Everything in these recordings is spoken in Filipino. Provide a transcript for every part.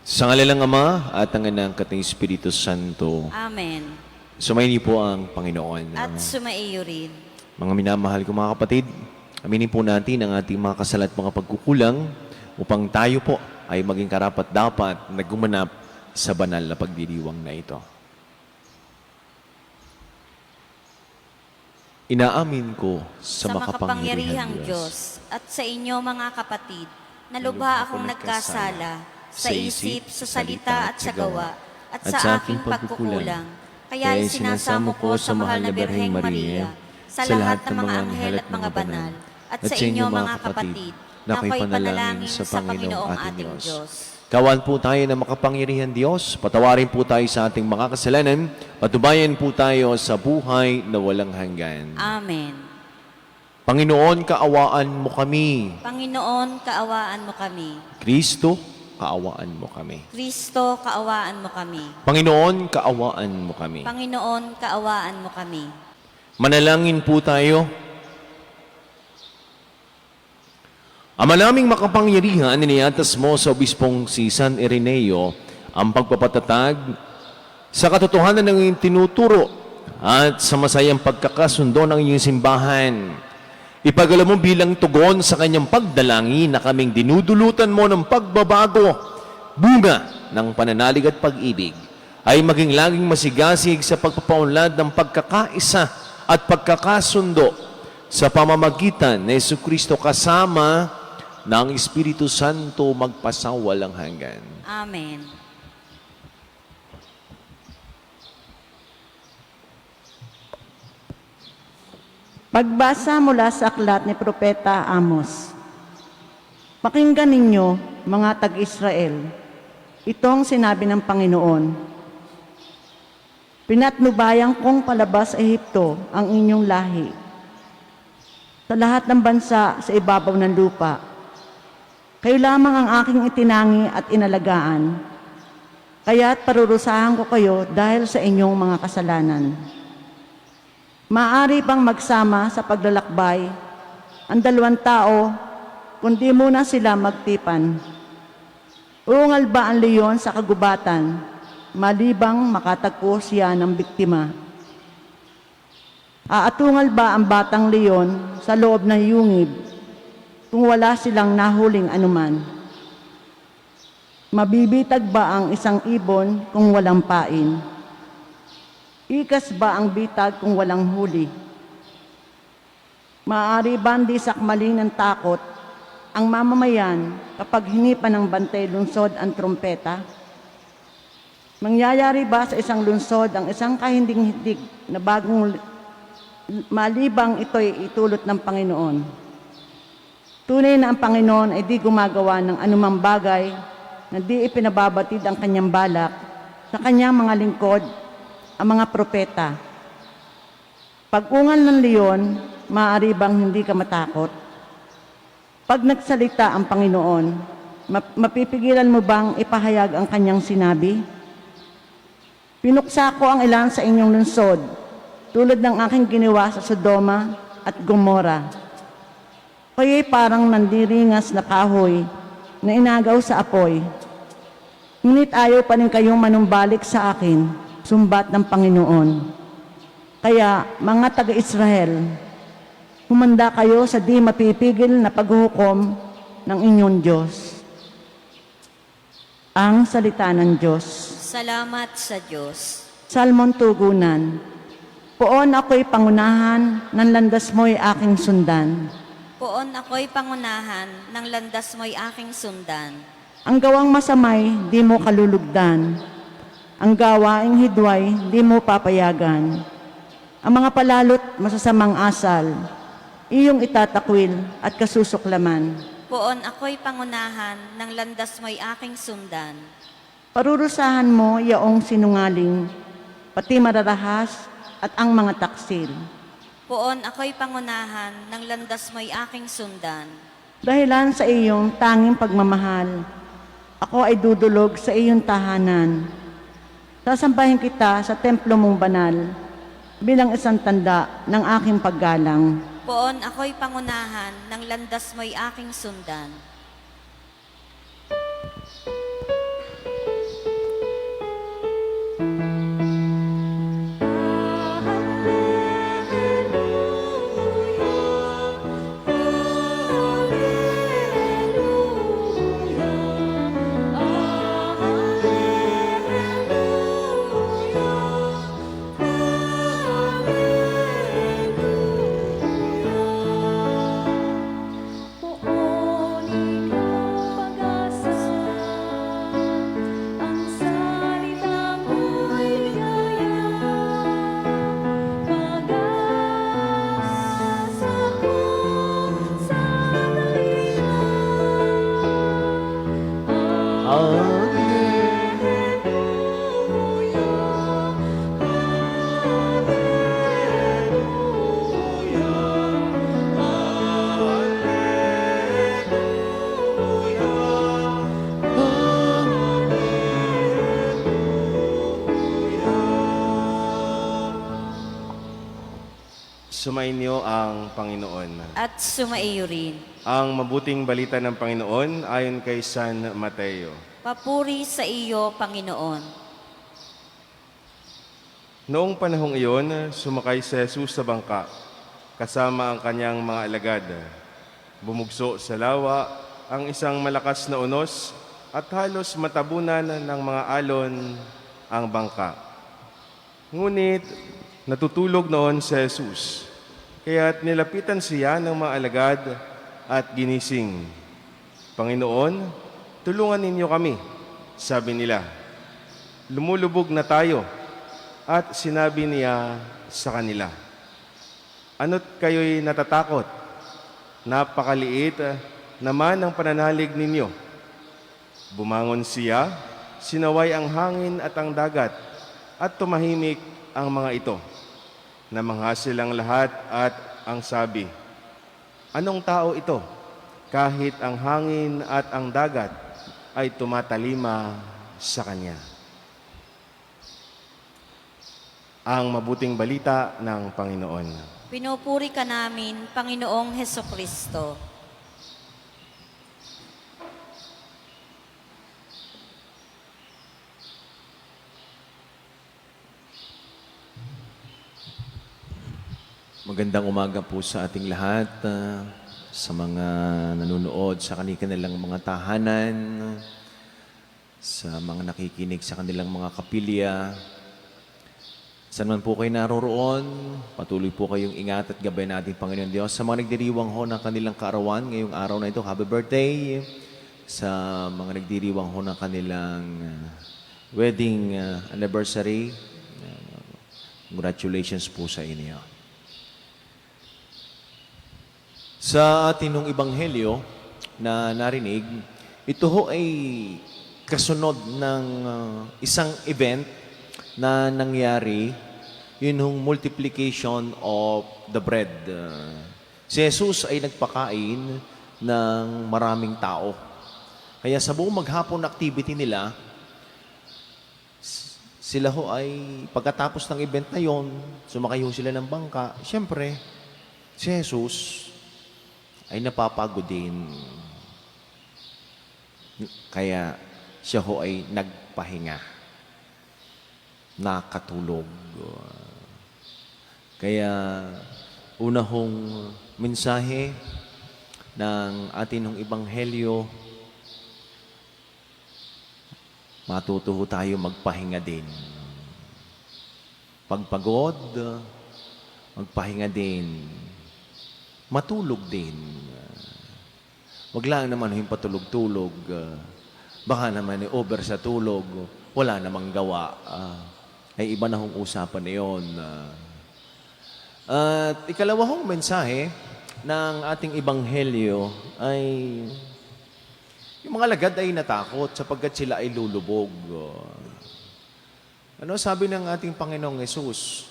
Sa ngalan ng Ama at ng Anak at ng Espiritu Santo. Amen. Sumayin niyo po ang Panginoon. At sumaiyo rin. Mga minamahal ko mga kapatid, aminin po natin ang ating mga kasala at mga pagkukulang upang tayo po ay maging karapat-dapat na gumanap sa banal na pagdiriwang na ito. Inaamin ko sa makapangyarihang Diyos at sa inyo mga kapatid, na lubha akong nagkasala sa isip, sa salita at sa gawa, at sa aking pagkukulang. Kaya sinasamo ko sa mahal na Birheng Maria, sa lahat ng mga anghel at mga banal, at sa inyo mga kapatid, na ako'y panalangin sa Panginoong ating Diyos. Kawan po tayo ng makapangyarihan Diyos, patawarin po tayo sa ating mga kasalanan, patubayan po tayo sa buhay na walang hanggan. Amen. Panginoon, kaawaan mo kami. Panginoon, kaawaan mo kami. Kristo, kaawaan mo kami. Kristo, kaawaan mo kami. Panginoon, kaawaan mo kami. Panginoon, kaawaan mo kami. Manalangin po tayo. Ama naming makapangyarihan, iniatas mo sa Obispong si San Ireneo ang pagpapatatag sa katotohanan ng iyong tinuturo at sa masayang pagkakasundo ng iyong simbahan. Ipagala mo bilang tugon sa kanyang pagdalangin na kaming dinudulutan mo ng pagbabago, bunga ng pananalig at pag-ibig, ay maging laging masigasig sa pagpapaunlad ng pagkakaisa at pagkakasundo sa pamamagitan ni Jesucristo kasama ng Espiritu Santo magpasawalang hanggan. Amen. Pagbasa mula sa aklat ni Propeta Amos. Pakinggan ninyo, mga tag-Israel, itong sinabi ng Panginoon. Pinatnubayan kong palabas sa Ehipto ang inyong lahi. Sa lahat ng bansa sa ibabaw ng lupa, kayo lamang ang aking itinangi at inalagaan. Kaya't parurusahan ko kayo dahil sa inyong mga kasalanan. Maaari bang magsama sa paglalakbay ang dalawang tao kundi muna sila magtipan? Uungal ba ang leyon sa kagubatan malibang makatagpo siya ng biktima? Aatungal ba ang batang leyon sa loob ng yungib kung wala silang nahuling anuman? Mabibitag ba ang isang ibon kung walang pain? Ikas ba ang bitag kung walang huli? Maaari ba di sakmalin ng takot ang mamamayan kapag hinipan ng bantay lungsod ang trompeta? Mangyayari ba sa isang lungsod ang isang kahinding-hindig na bagong malibang ito'y itulot ng Panginoon? Tunay na ang Panginoon ay di gumagawa ng anumang bagay na di ipinababatid ang kanyang balak sa kanyang mga lingkod, ang mga propeta. Pag-ungal ng leyon, maaari bang hindi ka matakot? Pag nagsalita ang Panginoon, mapipigilan mo bang ipahayag ang kanyang sinabi? Pinuksa ko ang ilan sa inyong lungsod, tulad ng aking ginawa sa Sodoma at Gomora. Kayo'y parang nandiringas na kahoy na inagaw sa apoy. Ngunit ayaw pa rin kayong manumbalik sa akin, sumbat ng Panginoon. Kaya, mga taga-Israel, humanda kayo sa di mapipigil na paghukom ng inyong Diyos. Ang salita ng Diyos. Salamat sa Diyos. Salmon Tugunan. Poon ako'y pangunahan, ng landas mo'y aking sundan. Poon ako'y pangunahan, ng landas mo'y aking sundan. Ang gawang masamay, di mo kalulugdan. Ang gawaing hidway, di mo papayagan. Ang mga palalot, masasamang asal, iyong itatakwil at kasusuklaman. Poon ako'y pangunahan, ng landas mo'y aking sundan. Parurusahan mo yaong sinungaling, pati mararahas at ang mga taksil. Poon ako'y pangunahan, ng landas mo'y aking sundan. Dahilan sa iyong tanging pagmamahal, ako ay dudulog sa iyong tahanan. Sasambahin kita sa templo mong banal bilang isang tanda ng aking paggalang. Poon ako'y pangunahan, ng landas mo'y aking sundan. Sumainyo ang Panginoon. At sumaiyo rin. Ang mabuting balita ng Panginoon ayon kay San Mateo. Papuri sa iyo, Panginoon. Noong panahong iyon, sumakay si Jesus sa bangka, kasama ang kanyang mga alagad. Bumugso sa lawa ang isang malakas na unos at halos matabunan ng mga alon ang bangka. Ngunit natutulog noon si Jesus, kaya't nilapitan siya ng mga alagad at ginising. Panginoon, tulungan ninyo kami, sabi nila. Lumulubog na tayo. At sinabi niya sa kanila, ano't kayo'y natatakot? Napakaliit naman ang pananalig ninyo. Bumangon siya, sinaway ang hangin at ang dagat, at tumahimik ang mga ito. Namangha silang lahat at ang sabi, anong tao ito? Kahit ang hangin at ang dagat ay tumatalima sa kanya. Ang mabuting balita ng Panginoon. Pinupuri ka namin, Panginoong Hesukristo. Magandang umaga po sa ating lahat, sa mga nanonood sa kanilang mga tahanan, sa mga nakikinig sa kanilang mga kapilya. Saan man po kayo naroroon, patuloy po kayong ingat at gabay natin, Panginoon Diyos. Sa mga nagdiriwang ho ng kanilang kaarawan ngayong araw na ito, happy birthday. Sa mga nagdiriwang ho ng kanilang wedding anniversary, congratulations po sa inyo. Sa ating ibanghelyo na narinig, ito ho ay kasunod ng isang event na nangyari, yun yung multiplication of the bread. Si Jesus ay nagpakain ng maraming tao. Kaya sa buong maghapon activity nila, sila ho ay pagkatapos ng event na yon, sumakay ho sila ng bangka. Siyempre, si Jesus ay napapagod din. Kaya siya ho ay nagpahinga. Nakatulog. Kaya una hong mensahe ng ating ebanghelyo, matuto ho tayo magpahinga din. Pagpagod, magpahinga din. Matulog din. Wag lang naman yung patulog-tulog. Baka naman over sa tulog, wala namang gawa. Ay iba na hong usapan na yun. At ikalawa hong mensahe ng ating ebanghelyo ay yung mga lagad ay natakot sapagkat sila ay lulubog. Ano sabi ng ating Panginoong Yesus?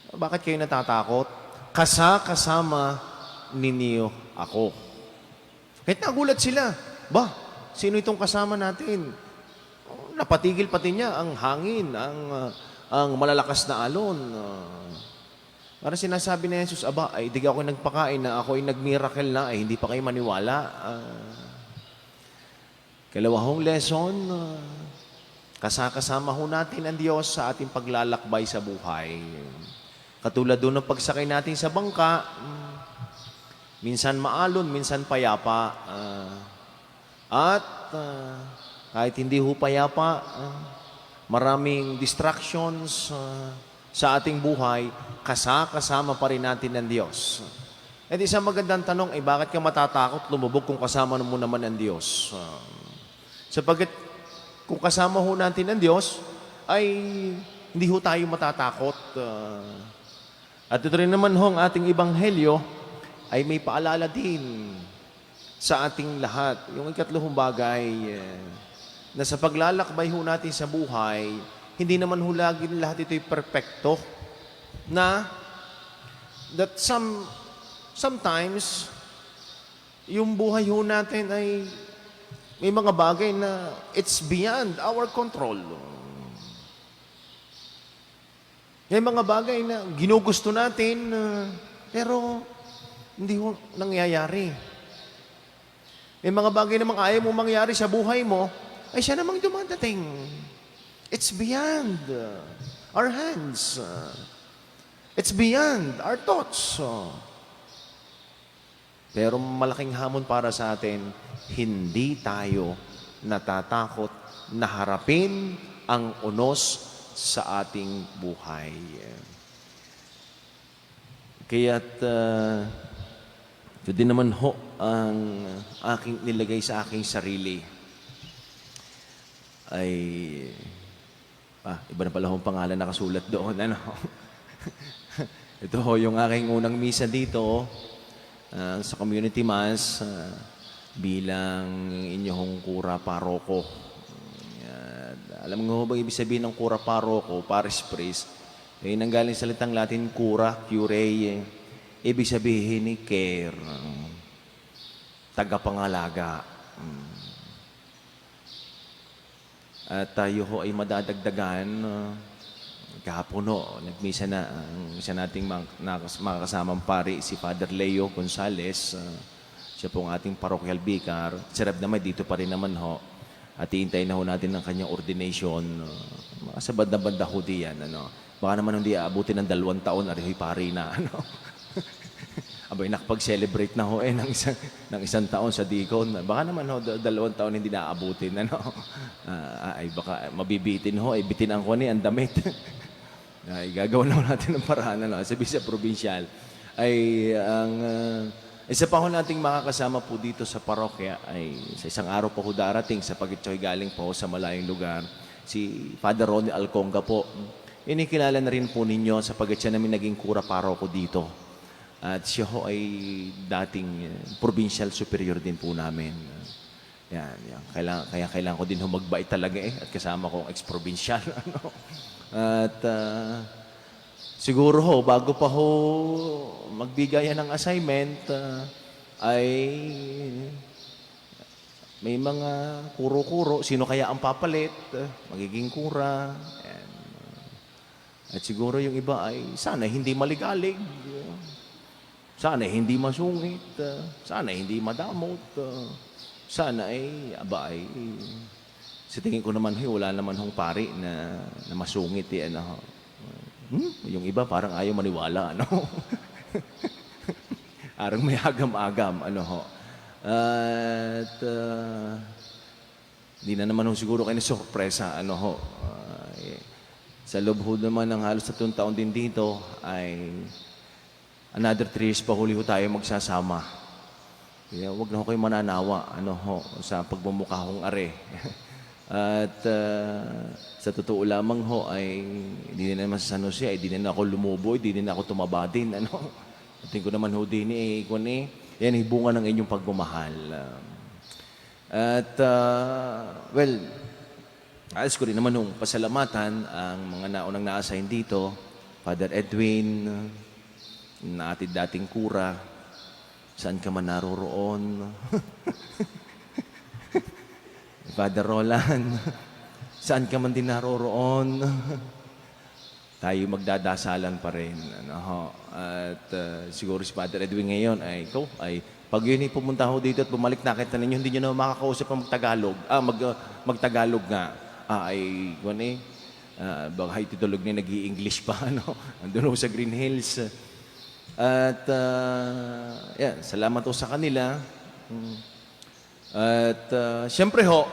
Bakit kayo natatakot? Kasama ninyo ako. Kahit nagulat sila, ba, sino itong kasama natin? Napatigil pati niya ang hangin, ang malalakas na alon. Para sinasabi ni Jesus, aba, ay di ako nagpakain na ako ay nag-miracle na, ay hindi pa kayo maniwala. Kalawahong lesson, kasama ho natin ang Diyos sa ating paglalakbay sa buhay. Katulad doon ng pagsakay natin sa bangka, minsan maalon, minsan payapa. Kahit hindi ho payapa, maraming distractions sa ating buhay, kasama pa rin natin ng Diyos. At isang magandang tanong ay bakit ka matatakot lumubog kung kasama mo naman ang Diyos? Sapagkat kung kasama ho natin ang Diyos, ay hindi ho tayo matatakot. At ito rin naman ho ang ating ebanghelyo ay may paalala din sa ating lahat. Yung ikatlong bagay, na sa paglalakbay ho natin sa buhay, hindi naman ho lagi lahat ito'y perpekto. Na that sometimes yung buhay ho natin ay may mga bagay na it's beyond our control. May mga bagay na ginugusto natin, pero hindi ho nangyayari. May mga bagay namang ayaw mo mangyari sa buhay mo, ay siya namang dumadating. It's beyond our hands. It's beyond our thoughts. Pero malaking hamon para sa atin, hindi tayo natatakot na harapin ang unos sa ating buhay. Kaya't ito din naman ho ang aking nilagay sa aking sarili. Ay, iba na pala hong pangalan nakasulat doon. Ano? Ito ho yung aking unang misa dito sa community mass bilang inyong kura paroko. Alam mo ba ibig sabihin ng kura paroko, parish priest? Nanggaling salitang Latin cura, curae. Ibig sabihin ni care, tagapangalaga. At tayo ho ay madadagdagan. Kahapon ho, nagmisa na ang isa nating mga kasamang pari, si Father Leo Gonzales. Siya po ang ating parochial vicar. Sarap naman, dito pa rin naman ho. At iintay na ho natin ng kanyang ordination. Sa banda-banda ho diyan. Ano. Baka naman hindi aabutin ng 2 taon, arihoy pari na. Ano. Abay, nakapag-celebrate na ho ng isang taon sa deacon. Baka naman ho, 2 taon hindi naaabutin. Ano. Ay, baka mabibitin ho, ay bitinan ko ni ang damit. Ay, gagawin lang natin ng paraan. Ano. Sabi sa provincial, ay ang isa pa ho nating makakasama po dito sa parokya ay sa isang araw po ho darating sa pag-itsoy galing po sa malayong lugar, si Father Ronnie Alconga po. Inikilala na rin po ninyo sapagkat siya namin naging kura paroko dito. At siya ho ay dating provincial superior din po namin. Yan. Kaya kailangan ko din ho magbait talaga at kasama ko ang ex-provincial. Ano? At siguro ho, bago pa ho magbigayan ng assignment, ay may mga kuro-kuro. Sino kaya ang papalit? Magiging kura. Yan. At siguro yung iba ay sana hindi maligalig. Sana hindi masungit. Sana hindi madamot. Sana ay sa tingin ko naman, wala naman hong pari na masungit. Ano, yung iba parang ayaw maniwala. Ano? Parang may agam-agam. Ano ho. At di na naman ho siguro kayo na sorpresa. Ano ho. Sa loob ho naman ng halos 3 taon din dito ay another 3 years pa huli ho tayo magsasama. Kaya huwag na ho kayo mananawa sa pagbumuka hong are. At sa totoo lamang ho ay hindi na naman sa San Jose, hindi na ako lumubo, hindi na ako tumaba din. Tingin ko naman ho din yan bunga ng inyong pagmamahal. At well, ayos ko rin naman nung pasalamatan ang mga naunang na-assign dito, Father Edwin, na ating dating kura, saan ka man naroroon. Father Roland, saan ka man din naroroon. Tayo magdadasalan pa rin. At siguro si Father Edwin ngayon ay pag yun pumunta ho dito at bumalik nakita ninyo, hindi nyo na makakausap ang Tagalog. Magtagalog nga. Baka itutulog na nag-i-English pa. Andun ho sa Green Hills. At salamat ho sa kanila. At siyempre ho,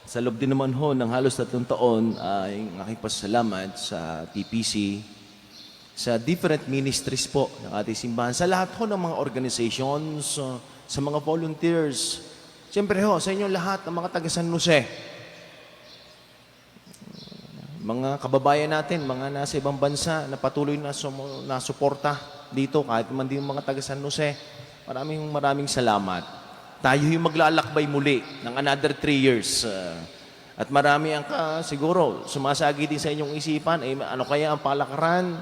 sa loob din naman ho ng halos 3 taon ay aking pasalamat sa TPC, sa different ministries po ng ating simbahan, sa lahat ho ng mga organizations, sa mga volunteers. Siyempre ho, sa inyo lahat ng mga taga San Jose, mga kababayan natin, mga nasa ibang bansa na patuloy na suporta dito, kahit man din mga taga San Jose, maraming salamat. tayo yung maglalakbay muli ng another 3 years. At marami ang siguro sumasagi din sa inyong isipan, ano kaya ang palakaran?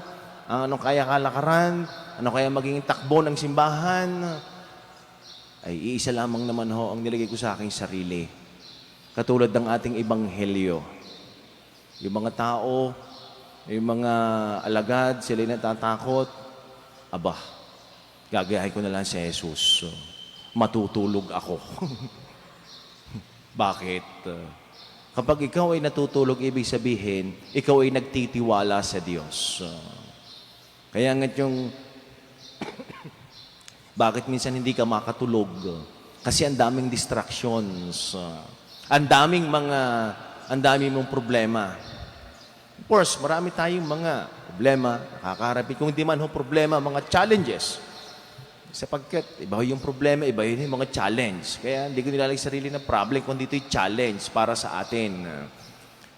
Ano kaya kalakaran? Ano kaya magiging takbo ng simbahan? Ay iisa lamang naman ho ang nilagay ko sa aking sarili. Katulad ng ating ebanghelyo. Yung mga tao, yung mga alagad, sila natatakot. Aba, gagayahin ko na lang si Jesus. Matutulog ako. Bakit? Kapag ikaw ay natutulog, ibig sabihin, ikaw ay nagtitiwala sa Diyos. Kaya nga't yung bakit minsan hindi ka makatulog? Kasi ang daming distractions. Ang daming mong problema. Of course, marami tayong mga problema, nakakaharapin. Kung hindi man ho problema, mga challenges. Sapagkat iba ho yung problema, iba yun yung mga challenge. Kaya hindi ko nilalagay sarili na problem, kundi ito'y challenge para sa atin.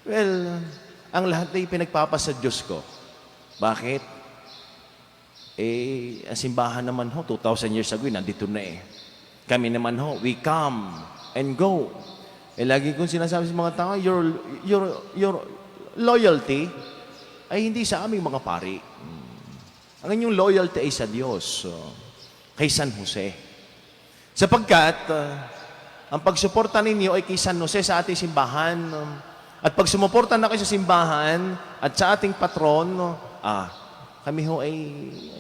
Well, ang lahat ay pinagpapasa Diyos ko. Bakit? Ang simbahan naman ho, 2,000 years ago, nandito na eh. Kami naman ho, we come and go. Lagi kong sinasabi sa mga tao, your loyalty ay hindi sa aming mga pari. Ang inyong loyalty ay sa Diyos, kay San Jose. Sapagkat, ang pagsuporta ninyo ay kay San Jose sa ating simbahan. At pag sumuporta na kayo sa simbahan at sa ating patron, kami ho ay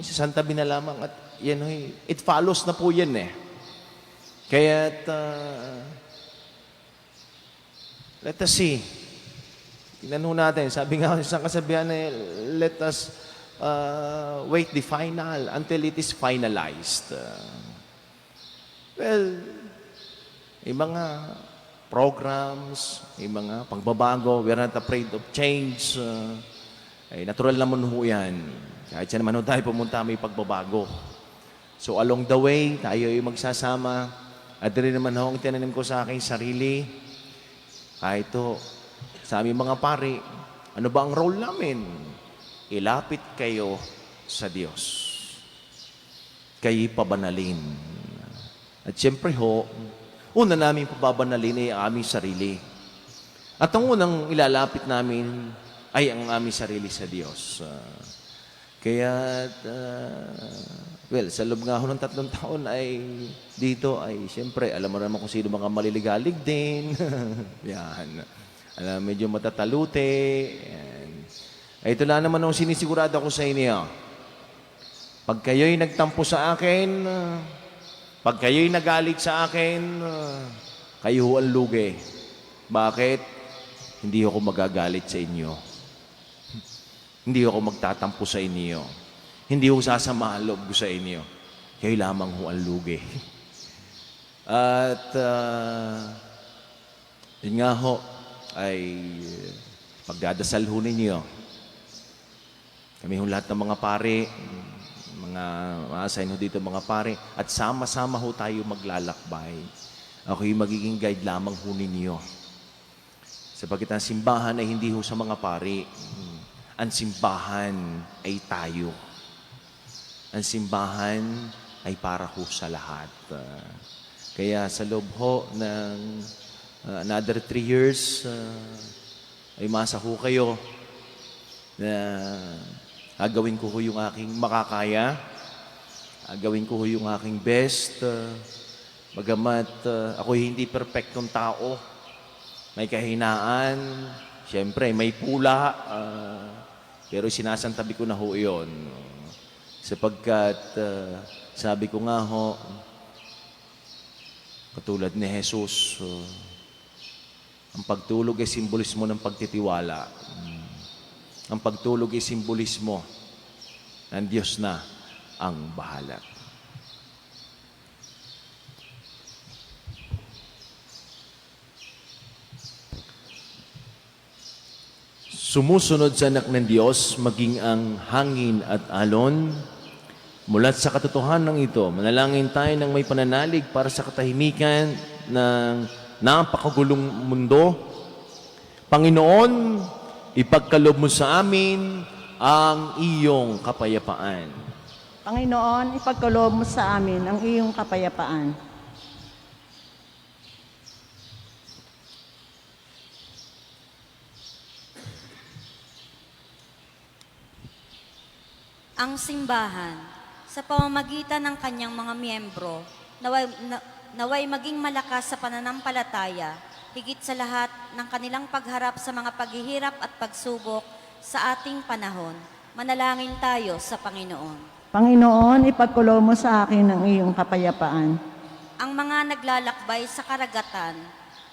sa Santa Bina lamang at yan ho, it follows na po yan eh. Kaya't, let us see. Tingnan ho natin. Sabi nga sa kasabihan let us wait the final until it is finalized. Well, yung mga programs, yung mga pagbabago, we're not afraid of change. Ay natural naman ho yan. Kahit siya naman ho tayo pumunta, may pagbabago. So along the way, tayo ay magsasama. At rin naman ho ang tinanim ko sa aking sarili. Kahit ho, sa aming mga pari, ano ba ang role namin? Ilapit kayo sa Diyos. Kayo'y pabanalin. At siyempre ho, una namin pababanalin ay ang aming sarili. At ang unang ilalapit namin ay ang aming sarili sa Diyos. Well, sa loob nga ho ng 3 taon ay dito ay siyempre, alam mo naman kung sino mga maliligalig din. Yan. Alam, medyo matatalute. Yan. Ay, ito lang naman ang sinisigurado ko sa inyo. Pag kayo'y nagtampo sa akin, pag kayo'y nagalit sa akin, kayo ho ang lugi. Bakit? Hindi ako magagalit sa inyo. Hindi ako magtatampo sa inyo. Hindi ako sasama ang loob ko sa inyo. Kayo lamang ho ang lugi. At, yun nga ho, ay pagdadasal ho ninyo. Kami ho lahat ng mga pare, mga ma-assign ho dito mga pare, at sama-sama ho tayo maglalakbay. Ako yung magiging guide lamang ho ninyo. Sapagkat ang simbahan ay hindi ho sa mga pare. Ang simbahan ay tayo. Ang simbahan ay para ho sa lahat. Kaya sa loob ho ng another 3 years, ay masa ho kayo na gagawin ko ho yung aking makakaya. Gagawin ko ho yung aking best. Bagamat ako hindi perfectong tao. May kahinaan. Siyempre, may pula. Pero sinasantabi ko na ho yun. Sapagkat, sabi ko nga ho, katulad ni Jesus, ang pagtulog ay simbolismo ng pagtitiwala. Ang pagtulog ay simbolismo ng Diyos na ang bahala. Sumusunod sa anak ng Diyos, maging ang hangin at alon. Mulat sa katotohanan ito, manalangin tayo ng may pananalig para sa katahimikan ng napakagulong mundo. Panginoon, ipagkaloob mo sa amin ang iyong kapayapaan. Panginoon, ipagkaloob mo sa amin ang iyong kapayapaan. Ang simbahan, sa pamamagitan ng kanyang mga miyembro, naway maging malakas sa pananampalataya, higit sa lahat ng kanilang pagharap sa mga paghihirap at pagsubok sa ating panahon. Manalangin tayo sa Panginoon. Panginoon, ipagkulo mo sa akin ang iyong kapayapaan. Ang mga naglalakbay sa karagatan,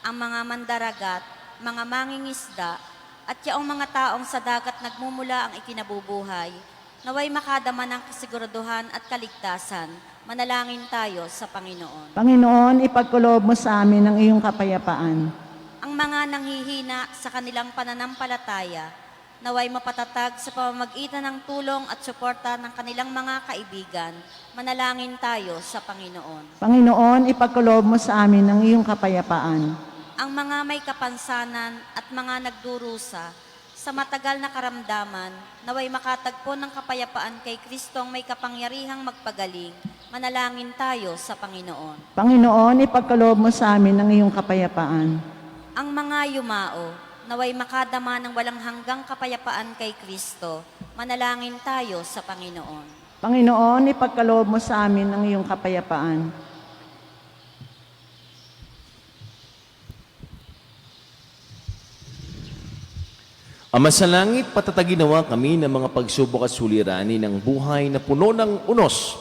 ang mga mandaragat, mga mangingisda, at yaong mga taong sa dagat nagmumula ang ikinabubuhay, naway makadama ng kasiguraduhan at kaligtasan. Manalangin tayo sa Panginoon. Panginoon, ipagkulo mo sa amin ang iyong kapayapaan. Ang mga nanghihina sa kanilang pananampalataya, naway mapatatag sa pamamagitan ng tulong at suporta ng kanilang mga kaibigan. Manalangin tayo sa Panginoon. Panginoon, ipagkulo mo sa amin ang iyong kapayapaan. Ang mga may kapansanan at mga nagdurusa sa matagal na karamdaman, naway makatagpo ng kapayapaan kay Kristong may kapangyarihang magpagaling. Manalangin tayo sa Panginoon. Panginoon, ipagkulo mo sa amin ang iyong kapayapaan. Ang mga yumao, naway makadama ng walang hanggang kapayapaan kay Kristo. Manalangin tayo sa Panginoon. Panginoon, ipagkulo mo sa amin ang iyong kapayapaan. Ama sa langit, patatagin nawa kami ng mga pagsubok at suliranin ng buhay na puno ng unos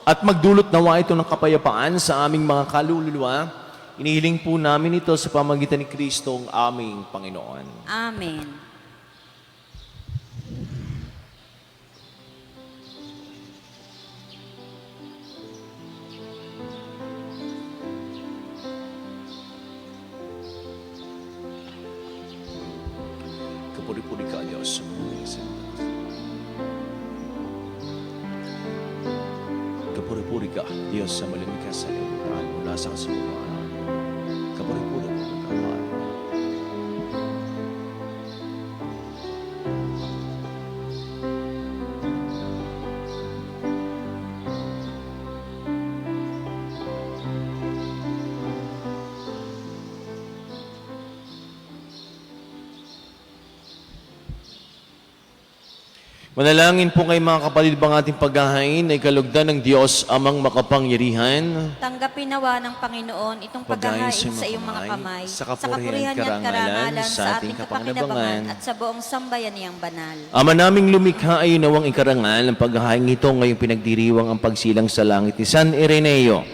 at magdulot nawa ito ng kapayapaan sa aming mga kaluluwa. Inihiling po namin ito sa pamagitan ni Kristo ang aming Panginoon. Amen. Kapuri-puri ka, Diyos, sa mga isang. Kapuri-puri ka, Diyos, sa malimikas sa limutan mula sa kasimulan. Kapuri-puri ka, Kapari. Manalangin po kay mga kapatid bang ating paghahain ay kalugdan ng Diyos amang makapangyarihan. Tanggapin nawa ng Panginoon itong paghahain sa iyong mga kamay, sa kapurihan at karangalan sa ating kapakinabangan at sa buong sambayaniyang banal. Ama naming lumikha ay nawang ikarangal ng paghahain ito ngayong pinagdiriwang ang pagsilang sa langit ni San Ireneo.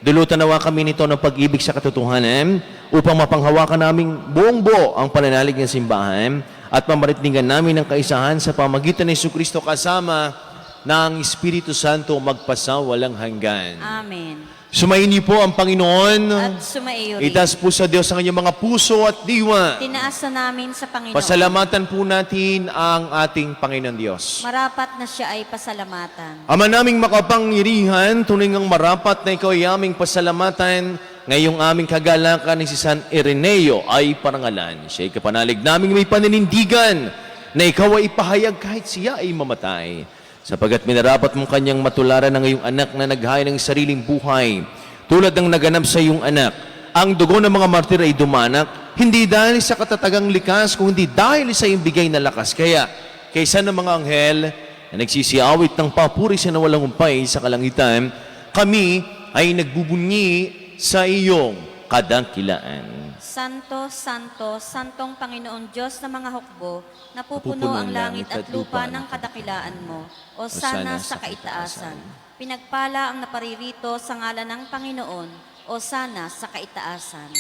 Dulutan nawa kami nito ng pag-ibig sa katotohanan upang mapanghawakan naming buong buo ang pananalig ng simbahan at mamaritningan namin ang kaisahan sa pamagitan ni Jesucristo kasama ng Espiritu Santo magpasawalang hanggan. Amen. Sumayin niyo po ang Panginoon. At sumaiyo rin. Itaas po sa Diyos ang inyong mga puso at diwa. Tinaas na namin sa Panginoon. Pasalamatan po natin ang ating Panginoon Diyos. Marapat na siya ay pasalamatan. Ama naming makapangyarihan, tunay ngang marapat na ikaw ay aming pasalamatan. Ngayong aming kagalakan ni si San Ireneo ay parangalan. Siya ay kapanalig naming may paninindigan na ikaw ay ipahayag kahit siya ay mamatay. Sapagat minarapat mong kanyang matularan ng iyong anak na naghaya ng sariling buhay. Tulad ng naganap sa iyong anak, ang dugo ng mga martir ay dumanak, hindi dahil sa katatagang likas, kundi dahil sa iyong bigay na lakas. Kaya, kaysa ng mga anghel na nagsisiawit ng papuri sa nawalang umpay sa kalangitan, kami ay nagbubunyi sa iyong kadakilaan. Santo, Santo, Santong Panginoon Diyos ng mga hukbo, napupuno ang langit at lupa ng kadakilaan mo, o sana sa kaitaasan. Pinagpala ang naparirito sa ngalan ng Panginoon, o sana sa kaitaasan.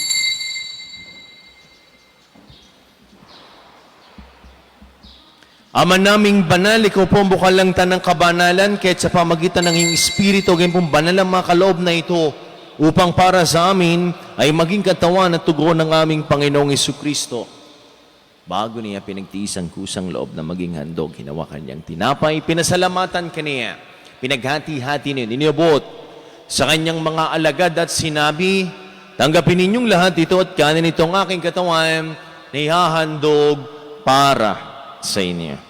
Ama naming banal, ikaw po ang bukal lang tanang kabanalan, kahit sa pamagitan ng iyong Espiritu, ganyan pong banal ang mga kaloob na ito, upang para sa amin ay maging katawan at tugon ng aming Panginoong Jesucristo. Bago niya pinagtiis ang kusang loob na maging handog, hinawa kanyang tinapay, pinasalamatan kaniya, pinaghati-hati niya, iniabot sa kanyang mga alagad at sinabi, tanggapin ninyong lahat ito at kanin itong aking katawan na ihahandog para sa inyo.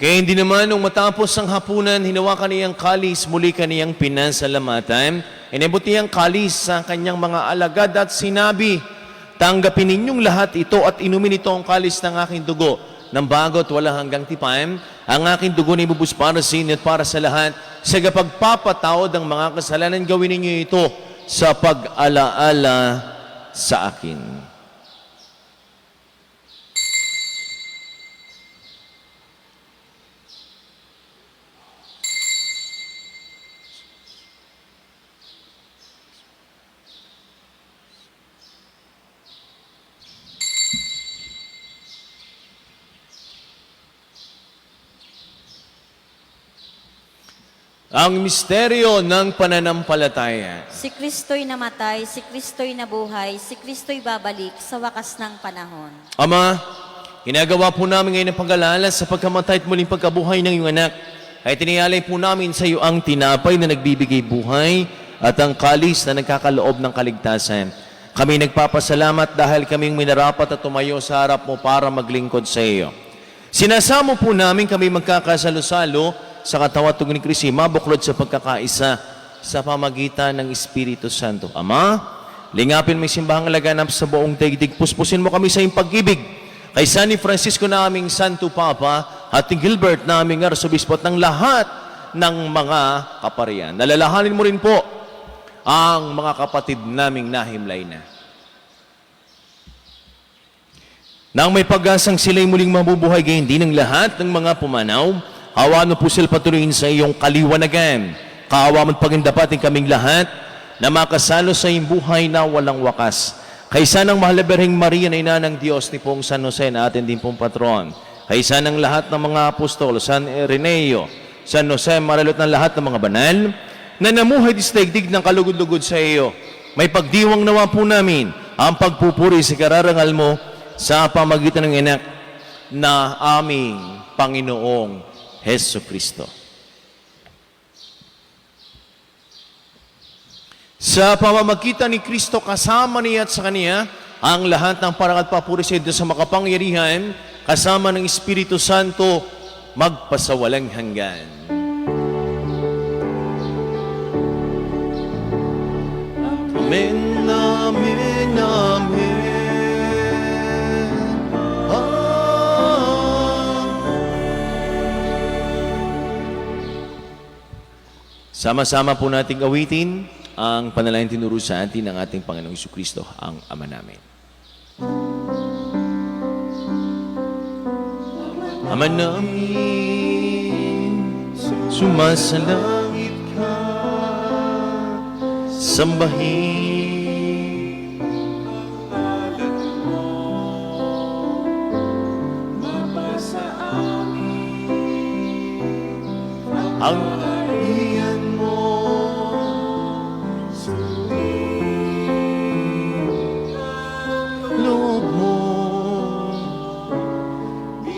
Kaya hindi naman nung matapos ang hapunan, hinawakan niyang kalis, muli kaniyang pinasalamatan. Inabot niyang kalis sa kanyang mga alagad at sinabi, tanggapin ninyong lahat ito at inumin ito ang kalis ng aking dugo. Nang bago at wala hanggang tipan, ang aking dugo na ibubus para sa inyo at para sa lahat. Sa kapagpapatawad ang mga kasalanan, gawin ninyo ito sa pag-alaala sa akin. Ang misteryo ng pananampalataya. Si Kristo'y namatay, si Kristo'y nabuhay, si Kristo'y babalik sa wakas ng panahon. Ama, ginagawa po namin ngayon ang pag-alala sa pagkamatay at muling pagkabuhay ng iyong anak. Kaya tiniyalay po namin sa iyo ang tinapay na nagbibigay buhay at ang kalis na nagkakaloob ng kaligtasan. Kami nagpapasalamat dahil kaming minarapat at tumayo sa harap mo para maglingkod sa iyo. Sinasamo po namin kami magkakasalo-salo sa katawan at tugon ni Kristo, mabuklod sa pagkakaisa sa pamagitan ng Espiritu Santo. Ama, lingapin mo yung simbahang laganap sa buong daigdig. Puspusin mo kami sa iyong pag-ibig. Kay San Francisco na aming Santo Papa at ni Gilbert na aming Arsobispo at ng lahat ng mga kaparian. Nalalahanin mo rin po ang mga kapatid naming nahimlay na. Nang may pag-asang sila'y muling mabubuhay gayon din ng lahat ng mga pumanaw, hawaan mo po sila patuloyin sa iyong kaliwanagan. Kaawa mo't pagindapatin kaming lahat na makasalo sa iyong buhay na walang wakas. Kaysa ng mahal na Birheng Maria na ina ng Diyos ni pong San Jose na atin din pong patron. Kaysa ng lahat ng mga apostol, San Ireneo, San Jose, maralot ng lahat ng mga banal, na namuhay disdaigdig ng kalugod-lugod sa iyo. May pagdiwang nawa po namin ang pagpupuri sa kararangal mo sa pamagitan ng anak na aming Panginoong Heso Kristo. Sa pamamagitan ni Kristo, kasama niya at sa Kanya, ang lahat ng parang at papuri sa Diyos sa makapangyarihan, kasama ng Espiritu Santo, magpasawalang hanggan. Amen, amen, amen. Sama-sama po nating awitin ang panalangin tinuro sa atin ng ating Panginoong Jesucristo, ang Ama namin. Ama namin, sumasalangit ka, sambahin ang ngalan mo, mapasa amin ang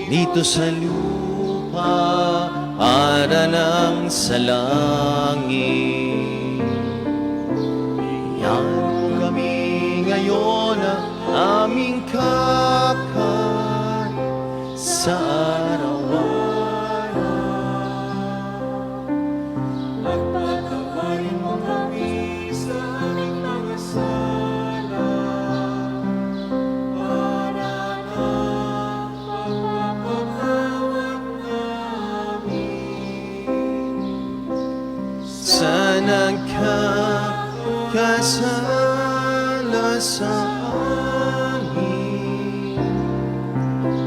dito sa lupa para nang sa langit. Yan kami ngayon ang aming kakan sa araw-araw. At patawarin mo kami sa aming mga sala para nagkakasala sa amin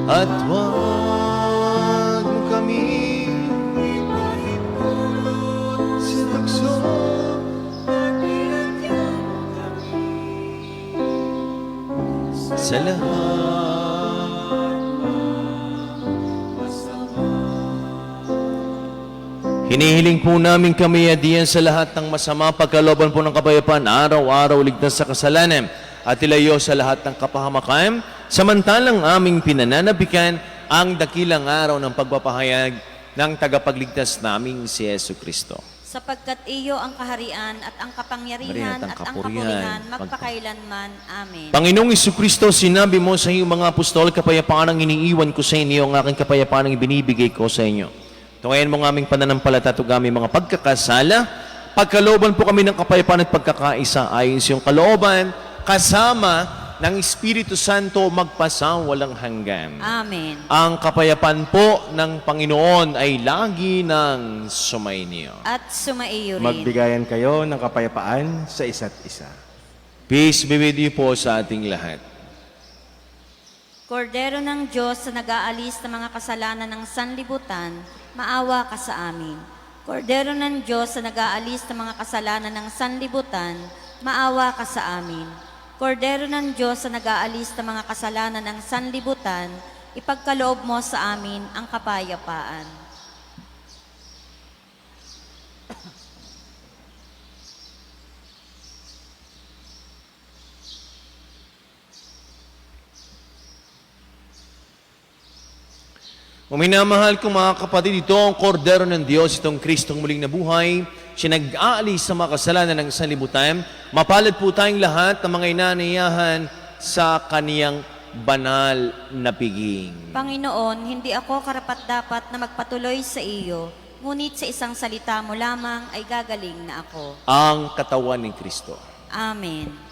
at huwag mo kami ipahintulot sa tukso at ilagyan mo kami sa lahat. Hinihiling po namin kami diyan sa lahat ng masama, pagkalooban po ng kapayapaan, araw-araw ligtas sa kasalanan at ilayo sa lahat ng kapahamakan, samantalang aming pinananabikan ang dakilang araw ng pagpapahayag ng tagapagligtas naming si Yesu Kristo. sapagkat iyo ang kaharian at ang kapangyarihan At ang at ang kapurihan, kapurihan magpakailanman. Amen. Panginoong Isukristo, sinabi mo sa iyong mga apostol, kapayapaan ang iniiwan ko sa inyo, ang aking kapayapaan ang ibinibigay ko sa inyo. Tungayan mo ng aming pananampalataya at aming mga pagkakasala, pagkalooban po kami ng kapayapaan at pagkakaisa ayon sa iyong kalooban, kasama ng Espiritu Santo magpasawalang hanggan. Amen. Ang kapayapaan po ng Panginoon ay lagi ng sumainyo. At sumaiyo rin. Magbigayan kayo ng kapayapaan sa isa't isa. Peace be with you po sa ating lahat. Kordero ng Diyos na nag-aalis ng mga kasalanan ng sanlibutan, maawa ka sa amin. Kordero ng Diyos na nag-aalis ng mga kasalanan ng sanlibutan, maawa ka sa amin. Kordero ng Diyos na nag-aalis ng mga kasalanan ng sanlibutan, ipagkaloob mo sa amin ang kapayapaan. Minamahal kong mga kapatid, ito ang kordero ng Diyos, itong Kristong muling nabuhay. Siya nag-aalis sa mga kasalanan ng sanlibutan. Mapalad po tayong lahat ng mga inanayahan sa kaniyang banal na piging. Panginoon, hindi ako karapat-dapat na magpatuloy sa iyo, ngunit sa isang salita mo lamang ay gagaling na ako. Ang katawan ni Kristo. Amen.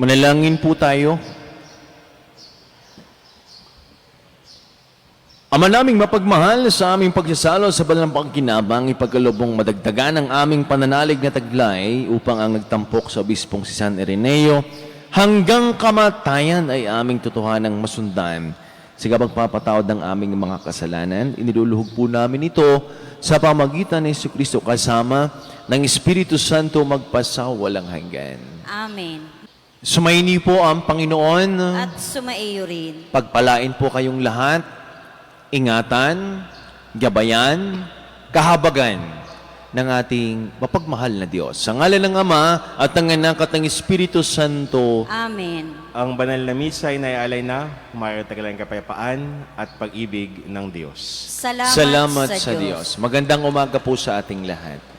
Manalangin po tayo. Ama naming mapagmahal, sa aming pagsasalo sa banal ng pagkinabang, ipagkalubong madagdagan ang aming pananalig na taglay upang ang nagtampok sa obispong si San Ireneo hanggang kamatayan ay aming totohanang masundan. Sa pagpapatawad ng aming mga kasalanan, iniluluhog po namin ito sa pamagitan ni Jesucristo kasama ng Espiritu Santo magpasawalang hanggan. Amen. Sumaini po ang Panginoon. At sumaiyo rin. Pagpalain po kayong lahat, ingatan, gabayan, kahabagan ng ating mapagmahal na Diyos. Sa ngalan ng Ama at ng Anak at ng Espiritu Santo. Amen. Ang banal na misa ay naialay na, humayo tagalang kapayapaan at pag-ibig ng Diyos. Salamat, Salamat sa Diyos. Magandang umaga po sa ating lahat.